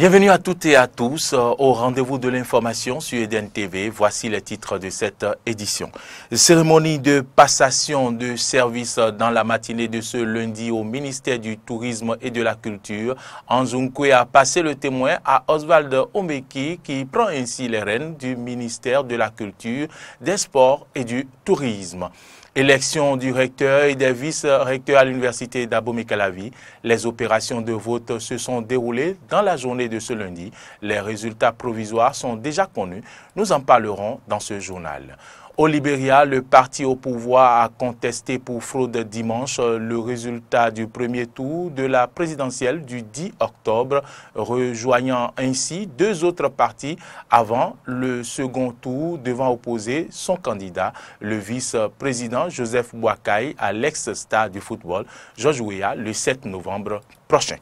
Bienvenue à toutes et à tous au rendez-vous de l'information sur Eden TV. Voici les titres de cette édition. Cérémonie de passation de service dans la matinée de ce lundi au ministère du Tourisme et de la Culture. Anzounkwe a passé le témoin à Oswald Omeki qui prend ainsi les rênes du ministère de la Culture, des Sports et du Tourisme. Élection du recteur et des vice-recteurs à l'université d'Abomey-Calavi. Les opérations de vote se sont déroulées dans la journée de ce lundi. Les résultats provisoires sont déjà connus. Nous en parlerons dans ce journal. Au Libéria, le parti au pouvoir a contesté pour fraude dimanche le résultat du premier tour de la présidentielle du 10 octobre, rejoignant ainsi deux autres partis avant le second tour devant opposer son candidat, le vice-président Joseph Boakai à l'ex-star du football, Georges Weah, le 7 novembre prochain.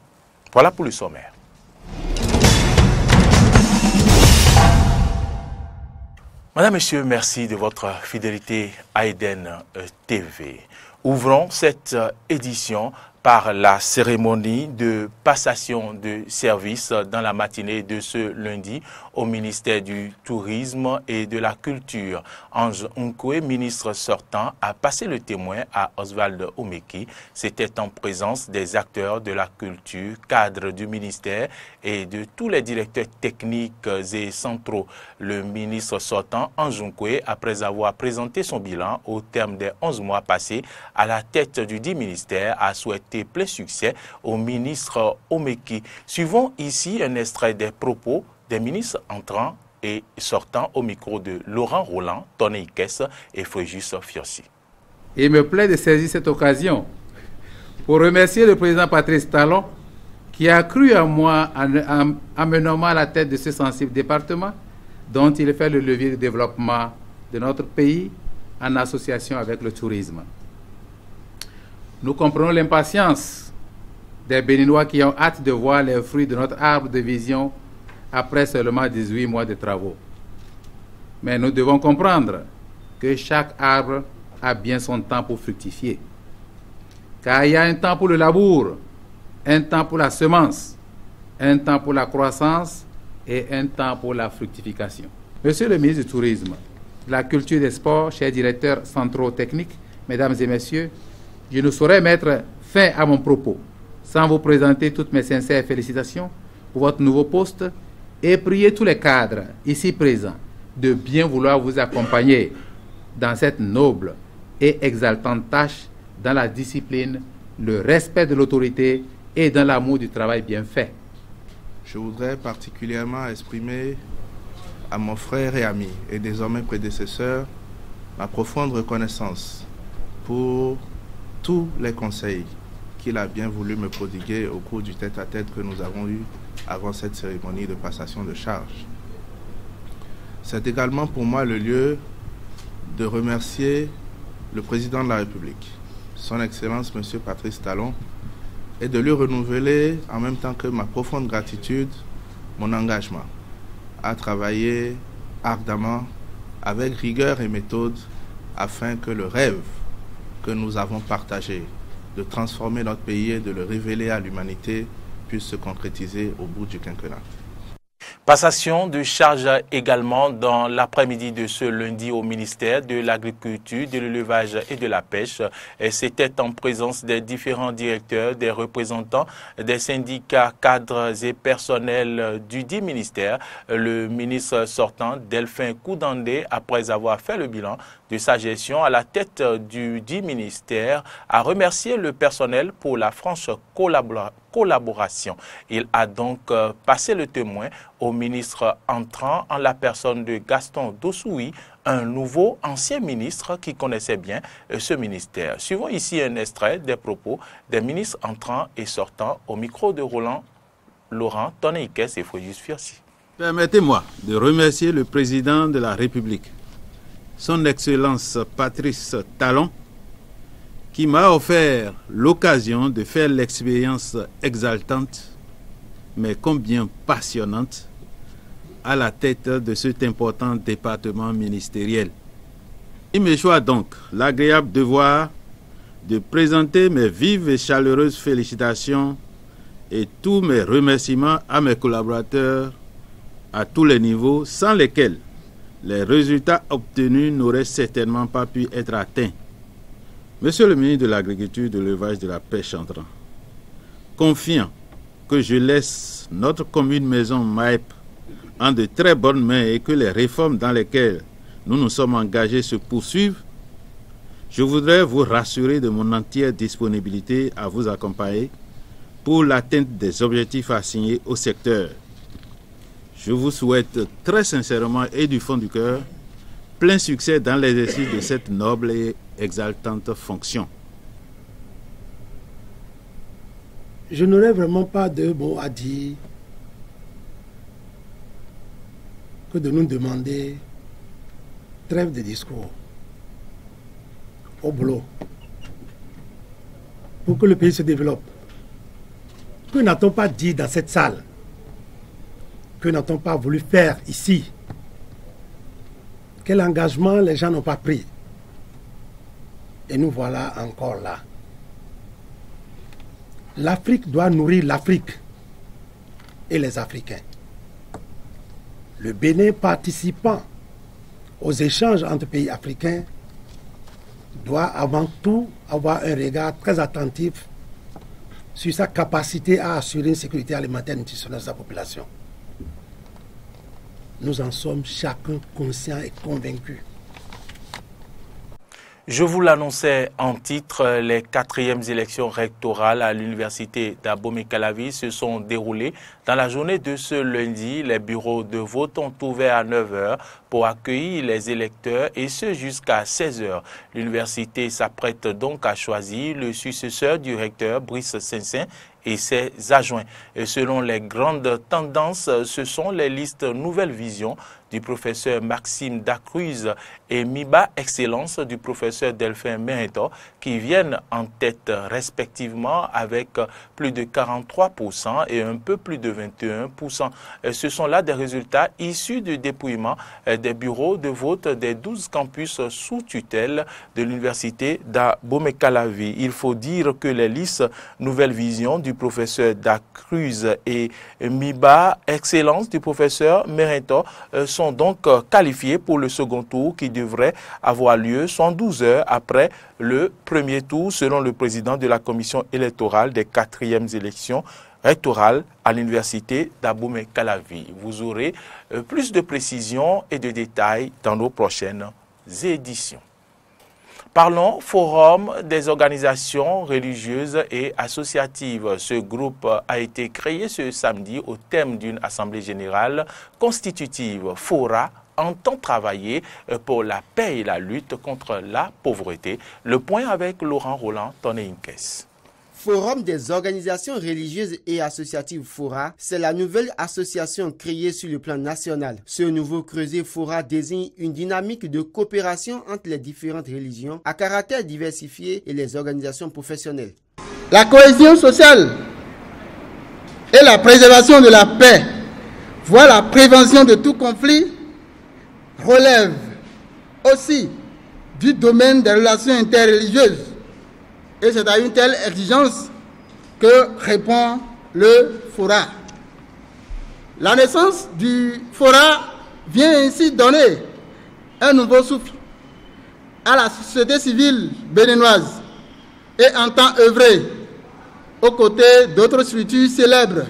Voilà pour le sommaire. Madame, Monsieur, merci de votre fidélité à Eden TV. Ouvrons cette édition par la cérémonie de passation de service dans la matinée de ce lundi au ministère du Tourisme et de la Culture. Ange Nkwe, ministre sortant, a passé le témoin à Oswald Omeki. C'était en présence des acteurs de la culture, cadres du ministère et de tous les directeurs techniques et centraux. Le ministre sortant, Ange Nkwe, après avoir présenté son bilan au terme des 11 mois passés à la tête du dit ministère, a souhaité plein succès au ministre Omeki. Suivons ici un extrait des propos des ministres entrants et sortants au micro de Laurent Roland, Tony Ikes et Fréjus Fiossi. Il me plaît de saisir cette occasion pour remercier le président Patrice Talon qui a cru en moi en me nommant à la tête de ce sensible département dont il fait le levier de développement de notre pays en association avec le tourisme. Nous comprenons l'impatience des Béninois qui ont hâte de voir les fruits de notre arbre de vision après seulement 18 mois de travaux. Mais nous devons comprendre que chaque arbre a bien son temps pour fructifier. Car il y a un temps pour le labour, un temps pour la semence, un temps pour la croissance et un temps pour la fructification. Monsieur le ministre du Tourisme, de la Culture et des Sports, chers directeurs centraux techniques, mesdames et messieurs, je ne saurais mettre fin à mon propos sans vous présenter toutes mes sincères félicitations pour votre nouveau poste et prier tous les cadres ici présents de bien vouloir vous accompagner dans cette noble et exaltante tâche dans la discipline, le respect de l'autorité et dans l'amour du travail bien fait. Je voudrais particulièrement exprimer à mon frère et ami et désormais prédécesseur ma profonde reconnaissance pour tous les conseils qu'il a bien voulu me prodiguer au cours du tête-à-tête que nous avons eu avant cette cérémonie de passation de charge. C'est également pour moi le lieu de remercier le président de la République, son Excellence M. Patrice Talon, et de lui renouveler en même temps que ma profonde gratitude, mon engagement à travailler ardemment, avec rigueur et méthode, afin que le rêve que nous avons partagé de transformer notre pays et de le révéler à l'humanité puisse se concrétiser au bout du quinquennat. Passation de charge également dans l'après-midi de ce lundi au ministère de l'Agriculture, de l'Élevage et de la Pêche. C'était en présence des différents directeurs, des représentants des syndicats, cadres et personnels du dit ministère. Le ministre sortant, Delphin Koudandé, après avoir fait le bilan de sa gestion à la tête du dit ministère, a remercié le personnel pour la franche collaboration. Il a donc passé le témoin au ministre entrant en la personne de Gaston Dossoui, un nouveau ancien ministre qui connaissait bien ce ministère. Suivons ici un extrait des propos des ministres entrants et sortants au micro de Roland Laurent, Tony Ikes et Fréjus Fiossi. Permettez-moi de remercier le président de la République, son Excellence Patrice Talon, qui m'a offert l'occasion de faire l'expérience exaltante, mais combien passionnante, à la tête de cet important département ministériel. Il me choisit donc l'agréable devoir de présenter mes vives et chaleureuses félicitations et tous mes remerciements à mes collaborateurs à tous les niveaux, sans lesquels les résultats obtenus n'auraient certainement pas pu être atteints. Monsieur le ministre de l'Agriculture, de l'Élevage, de la Pêche entrant, confiant que je laisse notre commune maison Maep en de très bonnes mains et que les réformes dans lesquelles nous nous sommes engagés se poursuivent, je voudrais vous rassurer de mon entière disponibilité à vous accompagner pour l'atteinte des objectifs assignés au secteur. Je vous souhaite très sincèrement et du fond du cœur plein succès dans l'exercice de cette noble et exaltante fonction. Je n'aurais vraiment pas de mots à dire que de nous demander trêve de discours au boulot pour que le pays se développe. Que n'a-t-on pas dit dans cette salle? Que n'a-t-on pas voulu faire ici? Quel engagement les gens n'ont pas pris? Et nous voilà encore là. L'Afrique doit nourrir l'Afrique et les Africains. Le Bénin, participant aux échanges entre pays africains, doit avant tout avoir un regard très attentif sur sa capacité à assurer une sécurité alimentaire nutritionnelle de sa population. Nous en sommes chacun conscients et convaincus. Je vous l'annonçais en titre, les 4e élections rectorales à l'université d'Abomey-Calavi se sont déroulées. Dans la journée de ce lundi, les bureaux de vote ont ouvert à 9 h pour accueillir les électeurs et ce jusqu'à 16 h. L'université s'apprête donc à choisir le successeur du recteur Brice Saint-Saint et ses adjoints. Et selon les grandes tendances, ce sont les listes Nouvelle Vision du professeur Maxime Dacruz et MIBA Excellence du professeur Delphin Mérito qui viennent en tête respectivement avec plus de 43% et un peu plus de 21%. Ce sont là des résultats issus du dépouillement des bureaux de vote des 12 campus sous tutelle de l'université d'Abomey-Calavi. Il faut dire que les listes Nouvelle Vision du professeur Dacruz et MIBA Excellence du professeur Mérito sont donc qualifiés pour le second tour qui devrait avoir lieu 112 heures après le premier tour selon le président de la commission électorale des 4e élections rectorales à l'université d'Abomey-Calavi. Vous aurez plus de précisions et de détails dans nos prochaines éditions. Parlons forum des organisations religieuses et associatives. Ce groupe a été créé ce samedi au thème d'une assemblée générale constitutive. FORA entend travailler pour la paix et la lutte contre la pauvreté. Le point avec Laurent Roland Toneinkes. Forum des organisations religieuses et associatives FORA, c'est la nouvelle association créée sur le plan national. Ce nouveau creuset FORA désigne une dynamique de coopération entre les différentes religions à caractère diversifié et les organisations professionnelles. La cohésion sociale et la préservation de la paix, voire la prévention de tout conflit, relève aussi du domaine des relations interreligieuses. Et c'est à une telle exigence que répond le FORA. La naissance du FORA vient ainsi donner un nouveau souffle à la société civile béninoise et entend œuvrer aux côtés d'autres structures célèbres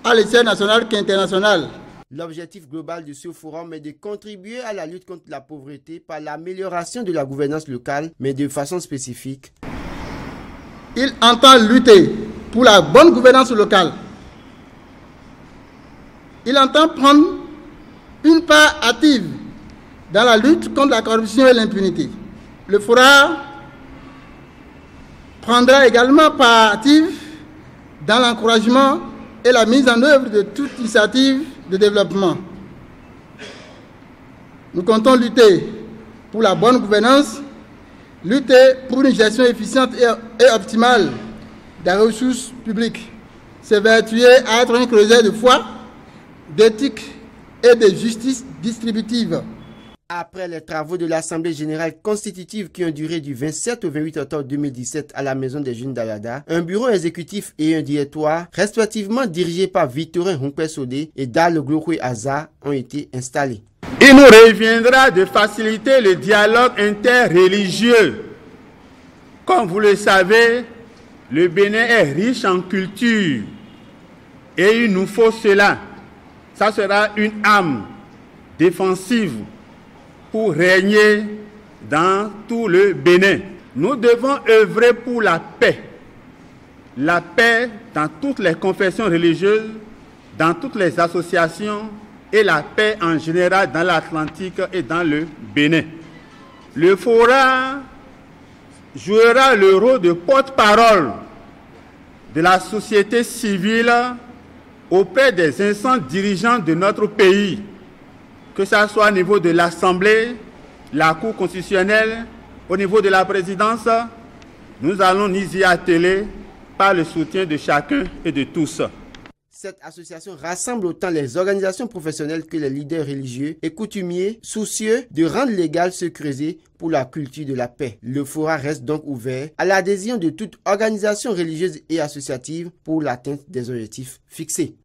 à l'échelle nationale qu'internationale. L'objectif global de ce forum est de contribuer à la lutte contre la pauvreté par l'amélioration de la gouvernance locale, mais de façon spécifique. Il entend lutter pour la bonne gouvernance locale. Il entend prendre une part active dans la lutte contre la corruption et l'impunité. Le FORA prendra également part active dans l'encouragement et la mise en œuvre de toute initiative de développement. Nous comptons lutter pour la bonne gouvernance, lutter pour une gestion efficiente et optimale des ressources publiques, s'évertuer à être un creuset de foi, d'éthique et de justice distributive. Après les travaux de l'Assemblée générale constitutive qui ont duré du 27 au 28 octobre 2017 à la Maison des Jeunes d'Alada, un bureau exécutif et un directoire, respectivement dirigés par Victorin Hunkwe-Sodé et Dal Glokwe Aza, ont été installés. Il nous reviendra de faciliter le dialogue interreligieux. Comme vous le savez, le Bénin est riche en culture et il nous faut cela. Ça sera une âme défensive pour régner dans tout le Bénin. Nous devons œuvrer pour la paix dans toutes les confessions religieuses, dans toutes les associations et la paix en général dans l'Atlantique et dans le Bénin. Le Fora jouera le rôle de porte-parole de la société civile auprès des instances dirigeantes de notre pays, que ce soit au niveau de l'Assemblée, la Cour constitutionnelle, au niveau de la présidence. Nous allons nous y atteler par le soutien de chacun et de tous. Cette association rassemble autant les organisations professionnelles que les leaders religieux et coutumiers soucieux de rendre légal ce creuset pour la culture de la paix. Le Fora reste donc ouvert à l'adhésion de toute organisation religieuse et associative pour l'atteinte des objectifs fixés.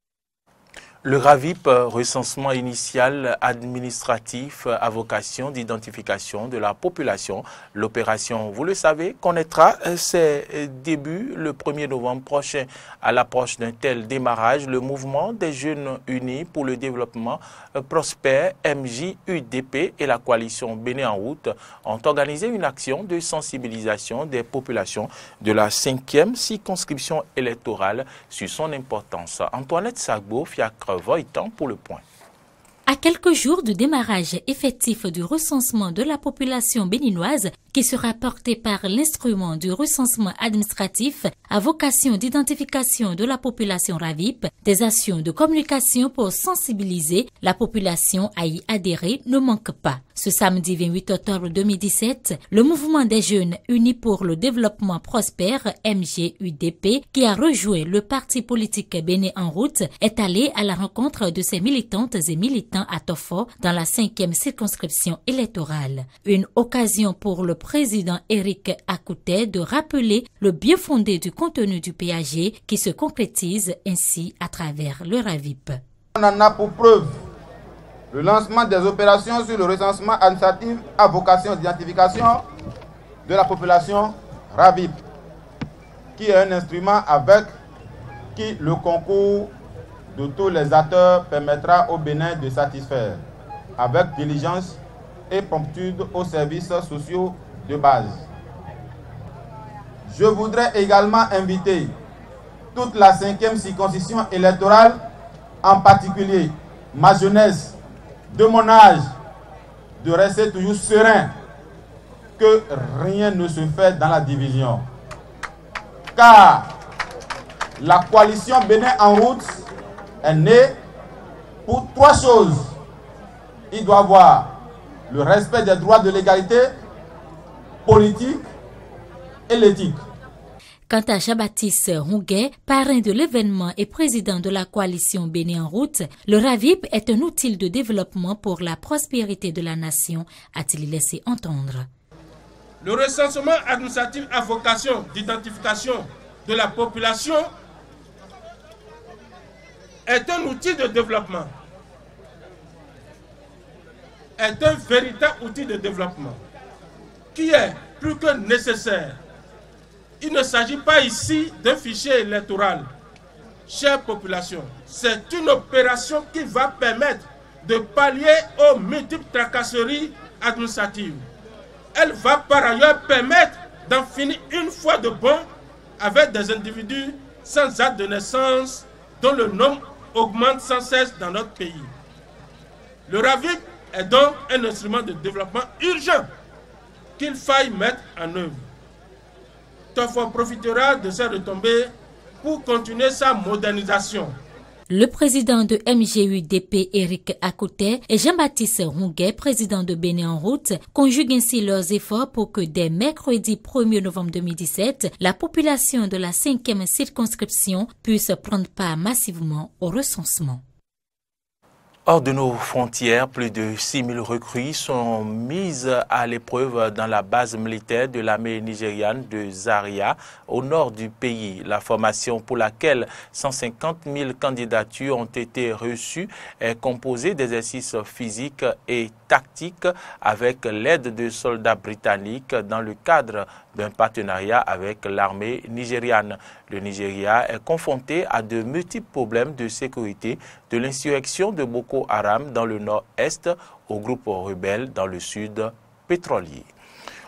Le RAVIP, recensement initial administratif à vocation d'identification de la population. L'opération, vous le savez, connaîtra ses débuts le 1er novembre prochain. À l'approche d'un tel démarrage, le mouvement des jeunes unis pour le développement prospère, MJUDP et la coalition Bénin en route ont organisé une action de sensibilisation des populations de la 5e circonscription électorale sur son importance. Antoinette Sagbo, Fiacre Voitan pour le point. À quelques jours du démarrage effectif du recensement de la population béninoise qui sera porté par l'instrument du recensement administratif à vocation d'identification de la population RAVIP, des actions de communication pour sensibiliser la population à y adhérer ne manquent pas. Ce samedi 28 octobre 2017, le mouvement des jeunes unis pour le développement prospère, MJUDP, qui a rejoint le parti politique Bénin en route, est allé à la rencontre de ses militantes et militants à Tofo dans la 5e circonscription électorale. Une occasion pour le président Éric Akouté de rappeler le bien fondé du contenu du PAG qui se concrétise ainsi à travers le RAVIP. On en a pour preuve le lancement des opérations sur le recensement administratif à vocation d'identification de la population RAVIP, qui est un instrument avec qui le concours de tous les acteurs permettra au Bénin de satisfaire avec diligence et promptitude aux services sociaux de base. Je voudrais également inviter toute la 5e circonscription électorale, en particulier ma jeunesse, de mon âge, de rester toujours serein, que rien ne se fait dans la division. Car la coalition Bénin en route est née pour 3 choses. Il doit avoir le respect des droits de l'égalité politique et l'éthique. Quant à Jean-Baptiste Rouguet, parrain de l'événement et président de la coalition Bénin en route, le RAVIP est un outil de développement pour la prospérité de la nation, a-t-il laissé entendre. Le recensement administratif à vocation d'identification de la population est un outil de développement, est un véritable outil de développement qui est plus que nécessaire. Il ne s'agit pas ici d'un fichier électoral. Chère population, c'est une opération qui va permettre de pallier aux multiples tracasseries administratives. Elle va par ailleurs permettre d'en finir une fois de bon avec des individus sans date de naissance dont le nombre augmente sans cesse dans notre pays. Le RAVIP est donc un instrument de développement urgent qu'il faille mettre en œuvre. Tofo profitera de ces retombées pour continuer sa modernisation. Le président de MJUDP, Éric Akouté, et Jean-Baptiste Rouguet, président de Bénin en route, conjuguent ainsi leurs efforts pour que dès mercredi 1er novembre 2017, la population de la 5e circonscription puisse prendre part massivement au recensement. Hors de nos frontières, plus de 6 000 recrues sont mises à l'épreuve dans la base militaire de l'armée nigériane de Zaria, au nord du pays. La formation pour laquelle 150 000 candidatures ont été reçues est composée d'exercices physiques et tactiques avec l'aide de soldats britanniques dans le cadre d'un partenariat avec l'armée nigériane. Le Nigeria est confronté à de multiples problèmes de sécurité, de l'insurrection de Boko Haram dans le nord-est au groupe rebelle dans le sud pétrolier.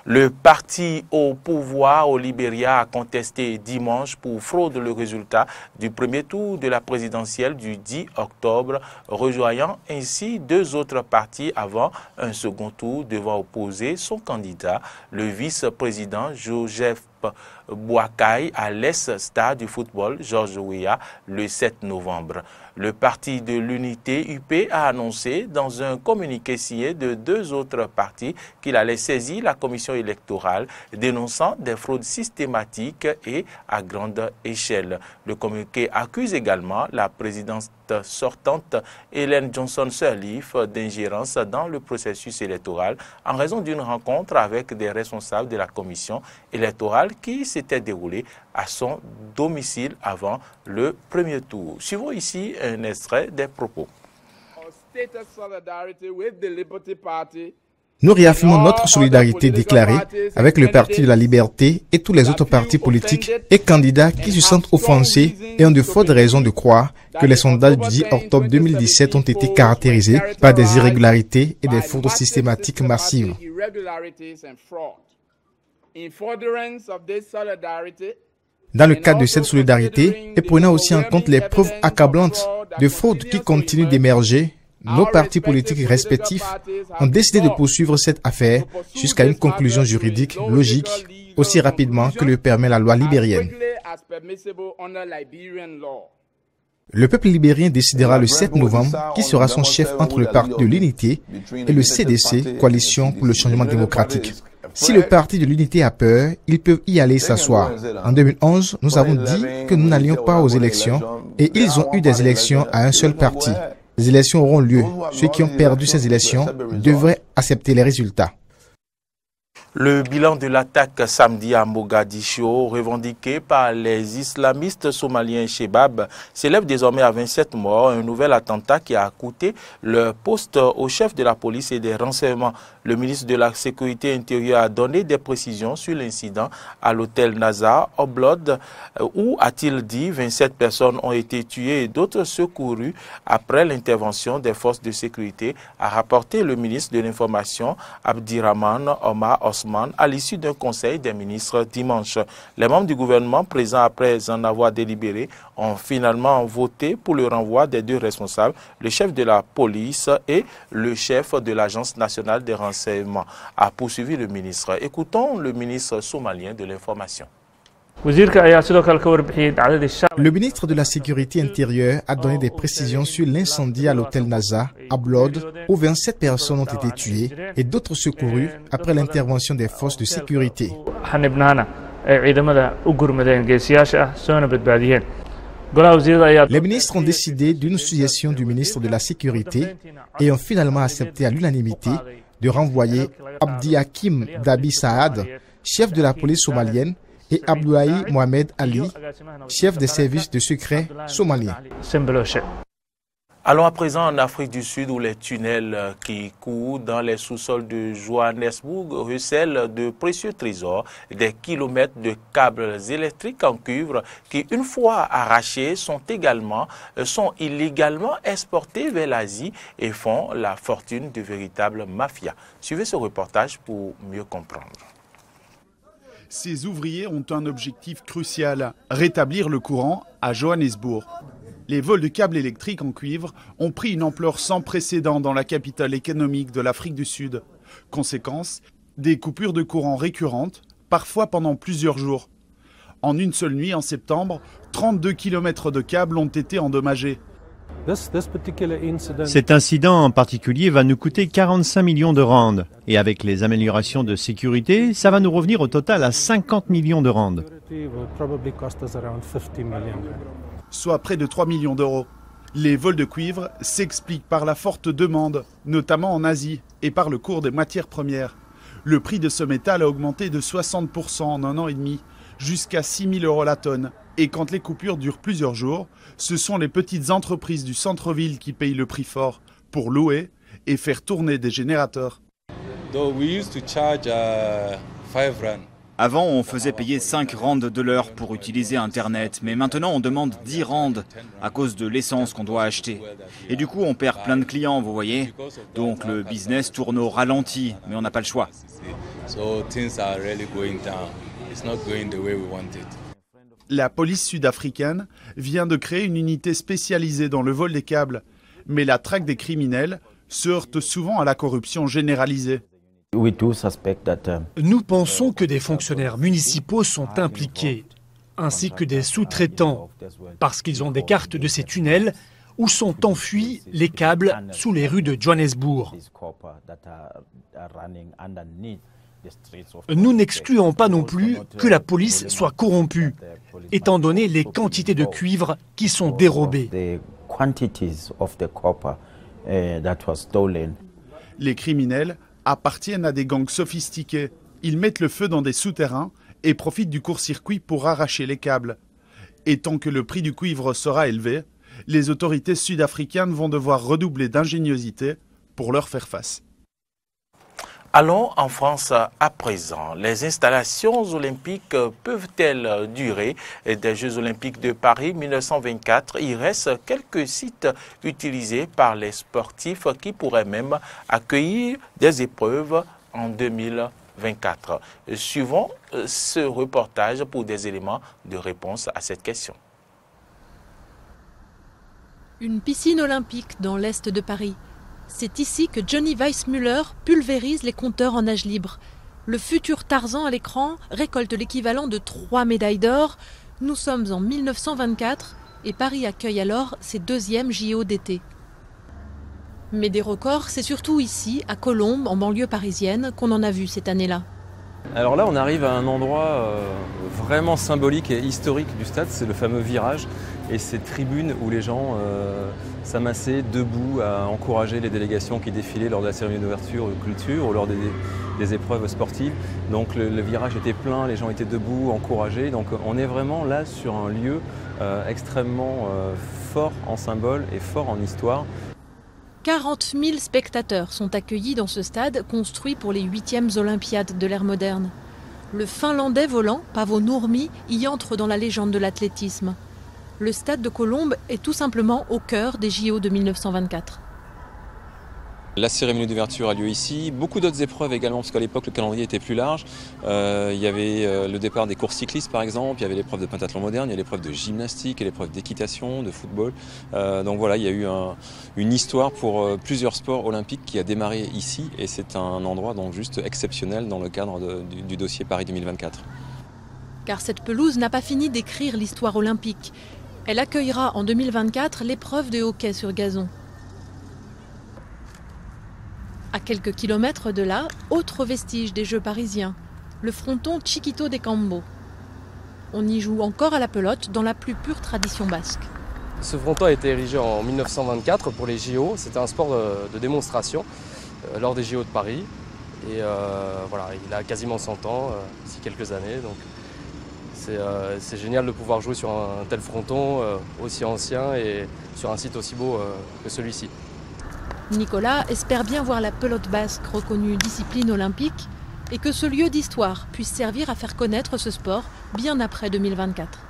Le parti au pouvoir au Libéria a contesté dimanche pour fraude le résultat du premier tour de la présidentielle du 10 octobre, rejoignant ainsi deux autres partis avant un second tour devant opposer son candidat, le vice-président Joseph Boakai à l'ex-star du football George Weah le 7 novembre. Le parti de l'unité UP a annoncé dans un communiqué signé de deux autres partis qu'il allait saisir la commission électorale dénonçant des fraudes systématiques et à grande échelle. Le communiqué accuse également la présidente sortante Ellen Johnson-Sirleaf d'ingérence dans le processus électoral en raison d'une rencontre avec des responsables de la commission électorale qui s'était déroulée à son domicile avant le premier tour. Suivons ici un extrait des propos. Nous réaffirmons notre solidarité déclarée avec le Parti de la Liberté et tous les autres partis politiques et candidats qui se sentent offensés et ont de fortes raisons de croire que les sondages du 10 octobre 2017 ont été caractérisés par des irrégularités et des fraudes systématiques massives. Dans le cadre de cette solidarité et prenant aussi en compte les preuves accablantes de fraude qui continuent d'émerger, nos partis politiques respectifs ont décidé de poursuivre cette affaire jusqu'à une conclusion juridique logique aussi rapidement que le permet la loi libérienne. Le peuple libérien décidera le 7 novembre qui sera son chef entre le Parti de l'Unité et le CDC, Coalition pour le changement démocratique. Si le Parti de l'Unité a peur, ils peuvent y aller s'asseoir. En 2011, nous avons dit que nous n'allions pas aux élections et ils ont eu des élections à un seul parti. Les élections auront lieu. Ceux qui ont perdu ces élections devraient accepter les résultats. Le bilan de l'attaque samedi à Mogadiscio, revendiqué par les islamistes somaliens Shebab, s'élève désormais à 27 morts, un nouvel attentat qui a coûté le poste au chef de la police et des renseignements. Le ministre de la Sécurité intérieure a donné des précisions sur l'incident à l'hôtel Nazar, Oblod, où, a-t-il dit, 27 personnes ont été tuées et d'autres secourues après l'intervention des forces de sécurité, a rapporté le ministre de l'Information, Abdirahman Omar Osman, à l'issue d'un conseil des ministres dimanche. Les membres du gouvernement présents après en avoir délibéré ont finalement voté pour le renvoi des deux responsables, le chef de la police et le chef de l'Agence nationale des renseignements, a poursuivi le ministre. Écoutons le ministre somalien de l'Information. Le ministre de la Sécurité intérieure a donné des précisions sur l'incendie à l'hôtel Nazar, à Blod, où 27 personnes ont été tuées et d'autres secourues après l'intervention des forces de sécurité. Les ministres ont décidé d'une suggestion du ministre de la Sécurité et ont finalement accepté à l'unanimité de renvoyer Abdi Hakim Dabi Saad, chef de la police somalienne, et Abdoulaye Mohamed Ali, chef des services de secret somaliens. Allons à présent en Afrique du Sud où les tunnels qui courent dans les sous-sols de Johannesburg recèlent de précieux trésors, des kilomètres de câbles électriques en cuivre qui, une fois arrachés, sont illégalement exportés vers l'Asie et font la fortune de véritables mafias. Suivez ce reportage pour mieux comprendre. Ces ouvriers ont un objectif crucial, rétablir le courant à Johannesburg. Les vols de câbles électriques en cuivre ont pris une ampleur sans précédent dans la capitale économique de l'Afrique du Sud. Conséquence, des coupures de courant récurrentes, parfois pendant plusieurs jours. En une seule nuit, en septembre, 32 km de câbles ont été endommagés. Cet incident en particulier va nous coûter 45 millions de rands. Et avec les améliorations de sécurité, ça va nous revenir au total à 50 millions de rands. Soit près de 3 millions d'euros. Les vols de cuivre s'expliquent par la forte demande, notamment en Asie, et par le cours des matières premières. Le prix de ce métal a augmenté de 60% en un an et demi, jusqu'à 6 000 € la tonne. Et quand les coupures durent plusieurs jours, ce sont les petites entreprises du centre-ville qui payent le prix fort pour louer et faire tourner des générateurs. Avant, on faisait payer 5 rands de l'heure pour utiliser Internet, mais maintenant on demande 10 rands à cause de l'essence qu'on doit acheter. Et du coup, on perd plein de clients, vous voyez. Donc le business tourne au ralenti, mais on n'a pas le choix. La police sud-africaine vient de créer une unité spécialisée dans le vol des câbles, mais la traque des criminels se heurte souvent à la corruption généralisée. Nous pensons que des fonctionnaires municipaux sont impliqués, ainsi que des sous-traitants, parce qu'ils ont des cartes de ces tunnels où sont enfuis les câbles sous les rues de Johannesburg. Nous n'excluons pas non plus que la police soit corrompue, étant donné les quantités de cuivre qui sont dérobées. Les criminels appartiennent à des gangs sophistiqués. Ils mettent le feu dans des souterrains et profitent du court-circuit pour arracher les câbles. Et tant que le prix du cuivre sera élevé, les autorités sud-africaines vont devoir redoubler d'ingéniosité pour leur faire face. Allons en France à présent. Les installations olympiques peuvent-elles durer des Jeux olympiques de Paris 1924? Il reste quelques sites utilisés par les sportifs qui pourraient même accueillir des épreuves en 2024. Suivons ce reportage pour des éléments de réponse à cette question. Une piscine olympique dans l'est de Paris. C'est ici que Johnny Weissmuller pulvérise les compteurs en nage libre. Le futur Tarzan à l'écran récolte l'équivalent de 3 médailles d'or. Nous sommes en 1924 et Paris accueille alors ses 2e JO d'été. Mais des records, c'est surtout ici, à Colombes, en banlieue parisienne, qu'on en a vu cette année-là. Alors là, on arrive à un endroit vraiment symbolique et historique du stade, c'est le fameux virage et ces tribunes où les gens s'amassaient debout à encourager les délégations qui défilaient lors de la cérémonie d'ouverture ou de clôture ou lors des épreuves sportives. Donc le virage était plein, les gens étaient debout, encouragés. Donc on est vraiment là sur un lieu extrêmement fort en symbole et fort en histoire. 40 000 spectateurs sont accueillis dans ce stade construit pour les 8e Olympiades de l'ère moderne. Le Finlandais volant, Paavo Nurmi, y entre dans la légende de l'athlétisme. Le stade de Colombes est tout simplement au cœur des JO de 1924. La cérémonie d'ouverture a lieu ici, beaucoup d'autres épreuves également, parce qu'à l'époque le calendrier était plus large. Il y avait le départ des courses cyclistes par exemple, il y avait l'épreuve de pentathlon moderne, il y a l'épreuve de gymnastique et l'épreuve d'équitation, de football. Donc voilà, il y a eu une histoire pour plusieurs sports olympiques qui a démarré ici et c'est un endroit donc juste exceptionnel dans le cadre du dossier Paris 2024. Car cette pelouse n'a pas fini d'écrire l'histoire olympique. Elle accueillera en 2024 l'épreuve de hockey sur gazon. À quelques kilomètres de là, autre vestige des Jeux parisiens, le fronton Chiquito de Cambo. On y joue encore à la pelote dans la plus pure tradition basque. Ce fronton a été érigé en 1924 pour les JO. C'était un sport de démonstration lors des JO de Paris. Et voilà, il a quasiment 100 ans, d'ici quelques années. Donc c'est génial de pouvoir jouer sur un tel fronton aussi ancien et sur un site aussi beau que celui-ci. Nicolas espère bien voir la pelote basque reconnue discipline olympique et que ce lieu d'histoire puisse servir à faire connaître ce sport bien après 2024.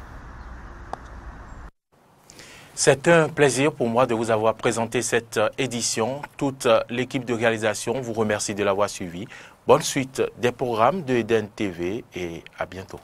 C'est un plaisir pour moi de vous avoir présenté cette édition. Toute l'équipe de réalisation vous remercie de l'avoir suivi. Bonne suite des programmes de EDN TV et à bientôt.